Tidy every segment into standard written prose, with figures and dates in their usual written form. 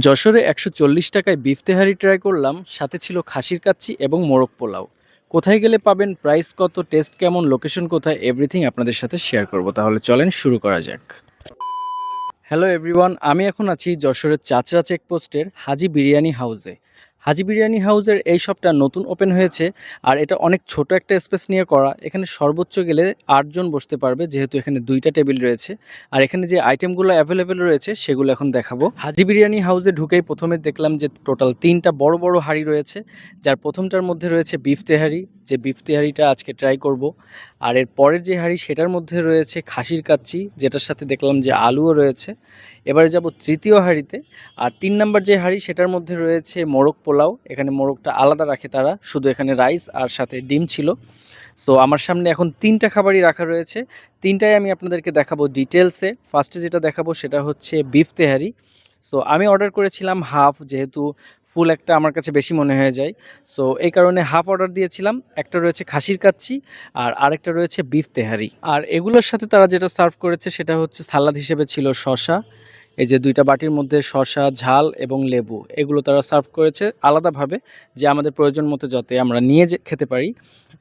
যশোরে ১৪০ টাকায় বিফ তেহারি ট্রাই করলাম, সাথে ছিল খাসির কাচ্চি এবং মোরগ পোলাও। কোথায় গেলে পাবেন, প্রাইস কত, টেস্ট কেমন, লোকেশন কোথায়, এভরিথিং আপনাদের সাথে শেয়ার করব। তাহলে চলেন শুরু করা যাক। হ্যালো এভরিওয়ান, আমি এখন আছি যশোরের চাচরা চেকপোস্টের হাজি বিরিয়ানি হাউসে। হাজি বিরিয়ানি হাউসের এই শপটা নতুন ওপেন হয়েছে, আর এটা অনেক ছোট একটা স্পেস নিয়ে করা। এখানে সর্বোচ্চ গেলে ৮ জন বসতে পারবে, যেহেতু এখানে 2টা টেবিল রয়েছে। আর এখানে যে আইটেমগুলো অ্যাভেলেবেল রয়েছে সেগুলো এখন দেখাবো। হাজি বিরিয়ানি হাউসে ঢুকেই প্রথমে দেখলাম যে টোটাল 3টা বড় বড় হাঁড়ি রয়েছে, যার প্রথমটার মধ্যে রয়েছে বিফ তেহারি, যে বিফ তেহারিটা আজকে ট্রাই করব। আর এর পরের যে হাঁড়ি সেটার মধ্যে রয়েছে খাসির কাচ্চি, যেটার সাথে দেখলাম যে আলুও রয়েছে। এবারে যাব তৃতীয় হাঁড়িতে। আর 3 নাম্বার যে হাঁড়ি সেটার মধ্যে রয়েছে মোরগ পোলাও। এখানে মোরগটা আলাদা রাখে তারা, শুধু এখানে রাইস আর সাথে ডিম ছিল। সো আমার সামনে এখন 3টা খাবারই রাখা রয়েছে, 3টাই আমি আপনাদেরকে দেখাবো ডিটেলসে। ফার্স্টে যেটা দেখাবো সেটা হচ্ছে বিফ তেহারি। সো আমি অর্ডার করেছিলাম হাফ, যেহেতু ফুল একটা আমার কাছে বেশি মনে হয়ে যায়। সো এই কারণে হাফ অর্ডার দিয়েছিলাম। একটা রয়েছে খাসির কাচ্চি আর আরেকটা রয়েছে বিফ তেহারি। আর এগুলোর সাথে তারা যেটা সার্ভ করেছে সেটা হচ্ছে সালাদ হিসেবে ছিল শসা। এই যে 2টা বাটির মধ্যে শসা, ঝাল এবং লেবু, এগুলো তারা সার্ভ করেছে আলাদাভাবে, যে আমাদের প্রয়োজন মতো যাতে আমরা নিয়ে খেতে পারি।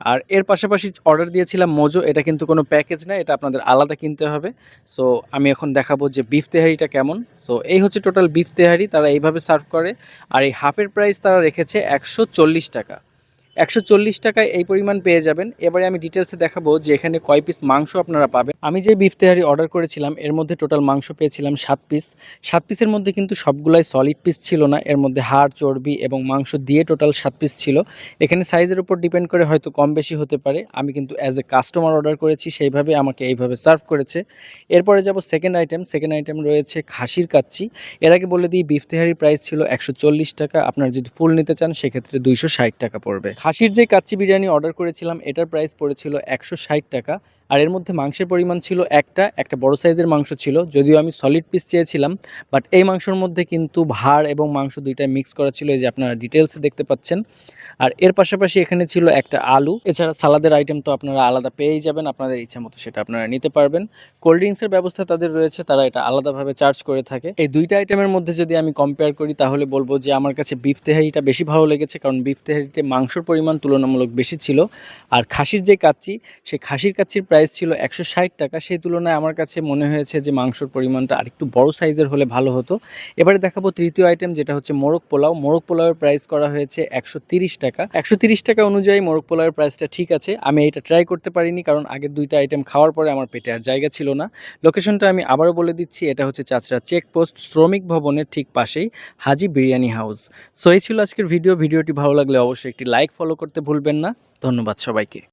আর এর পাশাপাশি অর্ডার দিয়েছিলাম মোজো। এটা কিন্তু কোনো প্যাকেজ না, এটা আপনাদের আলাদা কিনতে হবে। সো আমি এখন দেখাবো যে বিফ তেহারিটা কেমন। সো এই হচ্ছে টোটাল বিফ তেহারি, তারা এইভাবে সার্ভ করে। আর এই হাফের প্রাইস তারা রেখেছে ১৪০ টাকা। ১৪০ টাকায় এই পরিমাণ পেয়ে যাবেন। এবারে আমি ডিটেলসে দেখাবো যে এখানে কয় পিস মাংস আপনারা পাবেন। আমি যে বিফ তেহারি অর্ডার করেছিলাম এর মধ্যে টোটাল মাংস পেয়েছিলাম 7 পিস। 7 পিসের মধ্যে কিন্তু সবগুলাই সলিড পিস ছিল না, এর মধ্যে হাড়, চর্বি এবং মাংস দিয়ে টোটাল 7 পিস ছিল। এখানে সাইজের উপর ডিপেন্ড করে হয়তো কম বেশি হতে পারে। আমি কিন্তু অ্যাজ এ কাস্টমার অর্ডার করেছি, সেইভাবে আমাকে এইভাবে সার্ভ করেছে। এরপরে যাব সেকেন্ড আইটেম। সেকেন্ড আইটেম রয়েছে খাসির কাচ্চি। এর আগে বলে দিই, বিফ তেহারির প্রাইস ছিল ১৪০ টাকা। আপনারা যদি ফুল নিতে চান সেক্ষেত্রে ২৬০ টাকা পড়বে। খাসির যে কাচ্চি বিরিয়ানি অর্ডার করেছিলাম এটার প্রাইস পড়েছিল ১৬০ টাকা। আর এর মধ্যে মাংসের পরিমাণ ছিল একটা বড় সাইজের মাংস ছিল, যদিও আমি সলিড পিস চেয়েছিলাম। বাট এই মাংসের মধ্যে কিন্তু ভাড় এবং মাংস দুইটাই মিক্স করা ছিল, এই যে আপনারা ডিটেলসে দেখতে পাচ্ছেন। আর এর পাশাপাশি এখানে ছিল একটা আলু। এছাড়া সালাদের আইটেম তো আপনারা আলাদা পেয়েই যাবেন, আপনাদের ইচ্ছা মতো সেটা আপনারা নিতে পারবেন। কোল্ড ড্রিঙ্কসের ব্যবস্থা তাদের রয়েছে, তারা এটা আলাদাভাবে চার্জ করে থাকে। এই 2টা আইটেমের মধ্যে যদি আমি কম্পেয়ার করি তাহলে বলবো যে আমার কাছে বিফ তেহারিটা বেশি ভালো লেগেছে, কারণ বিফ তেহারিতে মাংসর পরিমাণ তুলনামূলক বেশি ছিল। আর খাসির যে কাচ্চি, সেই খাসির কাচ্চির প্রাইস ছিল ১৬০ টাকা। সেই তুলনায় আমার কাছে মনে হয়েছে যে মাংসর পরিমাণটা আরেকটু বড় সাইজের হলে ভালো হতো। এবারে দেখাবো তৃতীয় আইটেম, যেটা হচ্ছে মোরগ পোলাও। মোরগ পোলাওয়ের প্রাইস করা হয়েছে ১৩০ টাকা। ১৩০ টাকা অনুযায়ী মোরগ পোলাওয়ের প্রাইসটা ঠিক আছে। আমি এটা ট্রাই করতে পারিনি, কারণ আগের 2টা আইটেম খাওয়ার পরে আমার পেটে আর জায়গা ছিল না। লোকেশনটা আমি আবারও বলে দিচ্ছি, এটা হচ্ছে চাচরা চেকপোস্ট, শ্রমিক ভবনের ঠিক পাশেই হাজি বিরিয়ানি হাউস। সো এই ছিল আজকের ভিডিওটি ভালো লাগলে অবশ্যই একটি লাইক, ফলো করতে ভুলবেন না। ধন্যবাদ সবাইকে।